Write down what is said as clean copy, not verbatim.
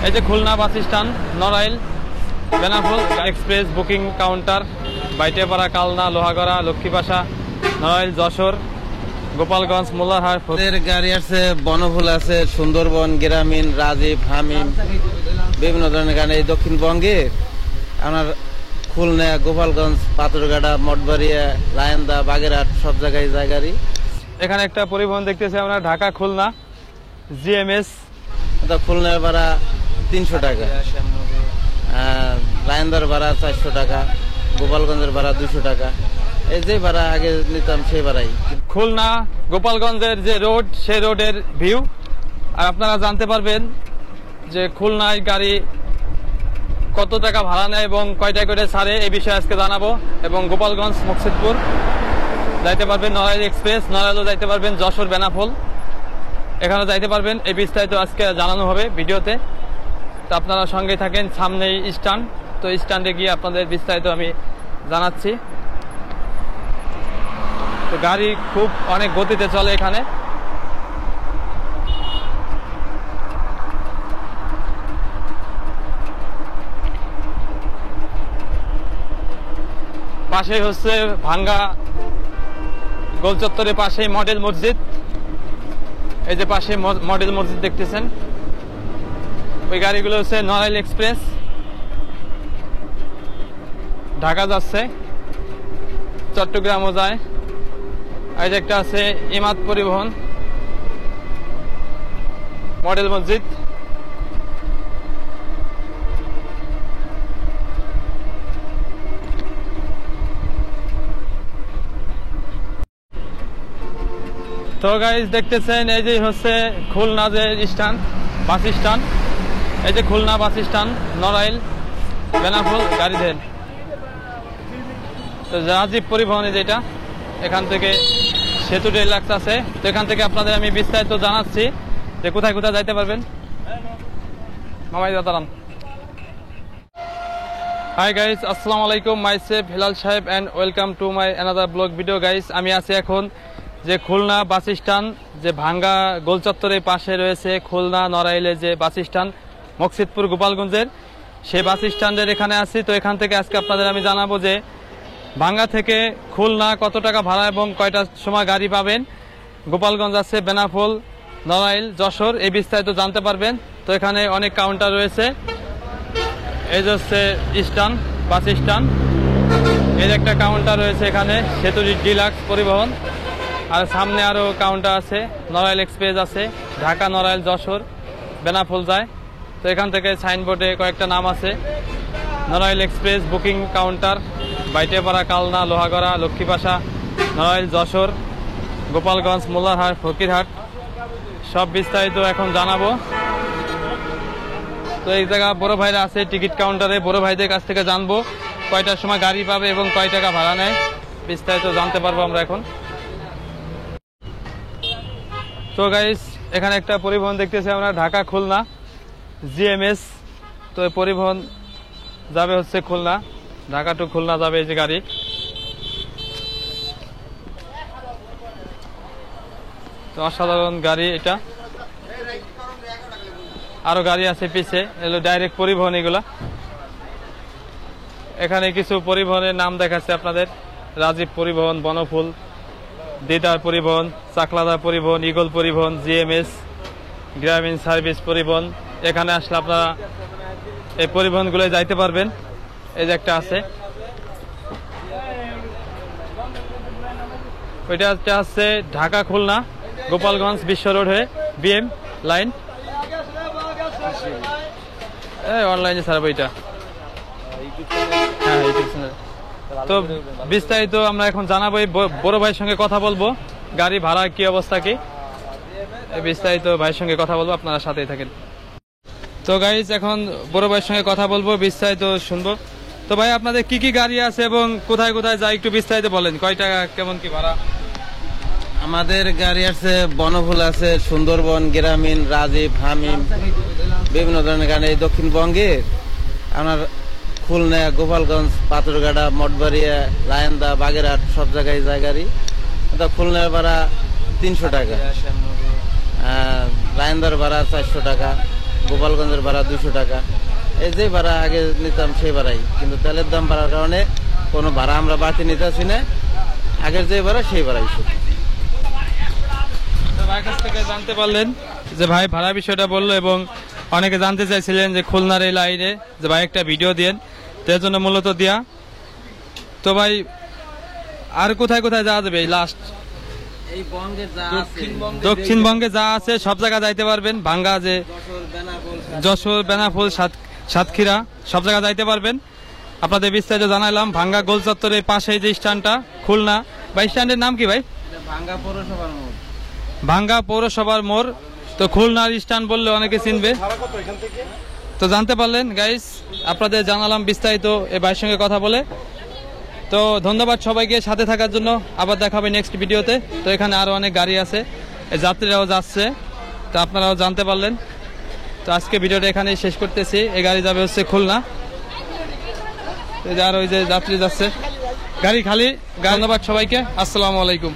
এই যে Khulna bus stand, Narail, Benapole express booking counter, Baitepara, Kalna, Lohagara, Lakshmipasha, Narail, Jessore, Gopalganj, Mollahat. গাড়ি আছে, বনফুল আছে, সুন্দরবন, গ্রামীণ, রাজীব, হামিম, বিভিন্ন ধরনের গাড়ি। এই দক্ষিণবঙ্গে আপনার খুলনা, গোপালগঞ্জ, পাথরঘাটা, মঠবাড়িয়া, লায়ন্দা, বাগেরহাট সব জায়গায় যায় গাড়ি। এখানে একটা পরিবহন দেখতেছি আমরা, ঢাকা খুলনা জিএমএস। খুলনার ভাড়া 300 টাকা, লায়ন্দার ভাড়া 400 টাকা, গোপালগঞ্জের ভাড়া 200 টাকা। এই যে ভাড়া আগে নিতাম সেই ভাড়াই। খুলনা গোপালগঞ্জের যে রোড, সেই রোডের ভিউ। আর আপনারা জানতে পারবেন যে খুলনায় গাড়ি কত টাকা ভাড়া নেয় এবং কয়টায় করে ছাড়ে, এই বিষয়ে আজকে জানাবো। এবং গোপালগঞ্জ মুকসিদপুর যাইতে পারবেন, নড়াইল এক্সপ্রেস, নড়াইলও যাইতে পারবেন, যশোর বেনাপোল এখানেও যাইতে পারবেন। এই বিস্তারিত আজকে জানানো হবে ভিডিওতে। তো আপনারা সঙ্গে থাকেন। সামনেই স্ট্যান্ড, তো স্ট্যান্ডে গিয়ে আপনাদের বিস্তারিত আমি জানাচ্ছি। তো গাড়ি খুব অনেক গতিতে চলে এখানে। পাশেই হচ্ছে ভাঙ্গা গোল চত্বরের পাশেই মডেল মসজিদ। এই যে পাশে মডেল মসজিদ দেখতেছেন, ওই গাড়িগুলো হচ্ছে নড়াইল এক্সপ্রেস, ঢাকা যাচ্ছে, চট্টগ্রামও যায়। এই যে একটা আছে ইমাদ পরিবহন, মডেল মসজিদ। তো গাইস দেখতেছেন, এই যে হচ্ছে খুলনা যে স্ট্যান্ড, বাস স্ট্যান্ড। এই যে খুলনা বাস স্ট্যান্ড, নড়াইল, বেনাপোল গাড়ি দেন। তো রাজীব পরিবহনে যেটা, এখান থেকে সেতু ডিলাক্স আছে। তো এখান থেকে আপনাদের আমি বিস্তারিত জানাচ্ছি যে কোথায় কোথায় যাইতে পারবেন। মামাই দাদারাম। হাই গাইস, আসসালামু আলাইকুম, মাইসেফ হিলাল সাহেব and welcome to my another blog video. Guys, আমি আছি এখন যে খুলনা বাস স্ট্যান্ড, যে ভাঙ্গা গোল চত্বরের পাশে রয়েছে খুলনা নড়াইলে যে বাস স্ট্যান্ড, মুকসিদপুর গোপালগঞ্জের সেই বাস স্ট্যান্ডের এখানে আছি। তো এখান থেকে আজকে আপনাদের আমি জানাবো যে ভাঙ্গা থেকে খুলনা কত টাকা ভাড়া এবং কয়টার সময় গাড়ি পাবেন। গোপালগঞ্জ আছে, বেনাপোল, নড়াইল, যশোর, এই বিস্তারিত জানতে পারবেন। তো এখানে অনেক কাউন্টার রয়েছে। এই যে হচ্ছে স্ট্যান্ড, বাস স্ট্যান্ড। এর একটা কাউন্টার রয়েছে এখানে, সেতু ডিলাক্স পরিবহন। আর সামনে আরো কাউন্টার আছে, নড়াইল এক্সপ্রেস আছে, ঢাকা, নড়াইল, যশোর, বেনাপোল যায়। তো এখান থেকে সাইনবোর্ডে কয়েকটা নাম আছে, Narail express booking counter, Baitepara, Kalna, Lohagara, Lakshmipasha, Narail, Jessore, Gopalganj, Mollahat, Fakirhat সব বিস্তারিত এখন জানাবো। তো এই জায়গা বড় ভাইরা আছে টিকিট কাউন্টারে, বড় ভাইদের কাছ থেকে জানবো কয়টার সময় গাড়ি পাবে এবং কয় টাকা ভাড়া নেয়, বিস্তারিত জানতে পারবো আমরা এখন। তো গাইস, এখানে একটা পরিবহন দেখতেছি আমরা, ঢাকা খুলনা জিএমএস। তো পরিবহন যাবে হচ্ছে খুলনা, ঢাকা টু খুলনা যাবে এই যে গাড়ি। তো অসাধারণ গাড়ি এটা। আরো গাড়ি আছে পিছে, এগুলো ডাইরেক্ট পরিবহন এগুলা। এখানে কিছু পরিবহনের নাম দেখাচ্ছে আপনাদের, রাজীব পরিবহন, বনফুল, দিদার পরিবহন, চাকলাদা পরিবহন, ইগল পরিবহন, জিএমএস, গ্রামীণ সার্ভিস পরিবহন। এখানে আসলে আপনারা এই পরিবহনগুলো যাইতে পারবেন। এই যে একটা আছে, ওইটা হচ্ছে ঢাকা খুলনা গোপালগঞ্জ বিশ্ব রোড হয়ে বিএম লাইন। অনলাইনে ছাড়বো এটা, হ্যাঁ ইউটিউব চ্যানেল। তো বিস্তারিত আমরা এখন জানাবো, বড় ভাইয়ের সঙ্গে কথা বলবো, গাড়ি ভাড়া কি অবস্থা কি, বিস্তারিত ভাইয়ের সঙ্গে কথা বলবো, আপনারা সাথেই থাকেন। তো গাইজ, এখন বড় ভাইয়ের সঙ্গে কথা বলবো, বিস্তারিত শুনবো। তো ভাই, আপনাদের কি কি গাড়ি আছে এবং কোথায় কোথায় যায় একটু বিস্তারিত বলেন, কয় টাকা কেমন কি ভাড়া? আমাদের গাড়ি আছে, বনফুল আছে, সুন্দরবন, গ্রামীণ, রাজীব, হামিম, বিভিন্ন ধরনের গাড়ি। এই দক্ষিণবঙ্গে আপনার খুলনা, গোপালগঞ্জ, পাথরঘাটা, মঠবাড়িয়া, লায়ন্দা, বাগেরহাট সব জায়গায় যায় গাড়ি। খুলনার ভাড়া 300 টাকা, লায়ন্দার ভাড়া 400 টাকা, গোপালগঞ্জের ভাড়া 200 টাকা। এই যে ভাড়া আগে নিতাম সেই ভাড়াই, কিন্তু তেলের দাম বাড়ার কারণে কোনো ভাড়া আমরা বাড়তি নিতেছি না, আগের যে ভাড়া সেই ভাড়াই শুধু। তো ভাইয়ের কাছ থেকে জানতে পারলেন যে ভাই ভাড়া বিষয়টা বললো, এবং অনেকে জানতে চাইছিলেন যে খুলনার এই লাইনে যে ভাই একটা ভিডিও দিয়েন, তো এর জন্য মূলত দেয়া। তো ভাই আর কোথায় কোথায় যাওয়া যাবে এই লাস্ট? এই বঙ্গে যা আছে, দক্ষিণবঙ্গে যা আছে সব জায়গায় যাইতে পারবেন। ভাঙ্গা যে যশোর, বেনাপোল, সাতক্ষীরা সব জায়গায় যাইতে পারবেন। আপনাদের বিস্তারিত জানাইলাম। ভাঙ্গা গোল চত্বরের পাশে যে স্ট্যান্ডটা খুলনা, বা স্ট্যান্ডের নাম কি ভাই? ভাঙ্গা পৌরসভার মোড়। ভাঙ্গা পৌরসভার মোড়। তো খুলনার স্ট্যান্ড বললে অনেকে চিনবে। তো জানতে পারলেন গাইস, আপনাদের জানালাম বিস্তারিত এই ভাইয়ের সঙ্গে কথা বলে। তো ধন্যবাদ সবাইকে সাথে থাকার জন্য। আবার দেখা হবে নেক্সট ভিডিওতে। তো এখানে আরো অনেক গাড়ি আছে, এই যাত্রীরাও যাচ্ছে, তো আপনারাও জানতে পারলেন। তো আজকে ভিডিওটা এখানেই শেষ করতেছি। এই গাড়ি যাবে হচ্ছে খুলনা, আর ওই যে যাত্রী যাচ্ছে, গাড়ি খালি। ধন্যবাদ সবাইকে, আসসালামু আলাইকুম।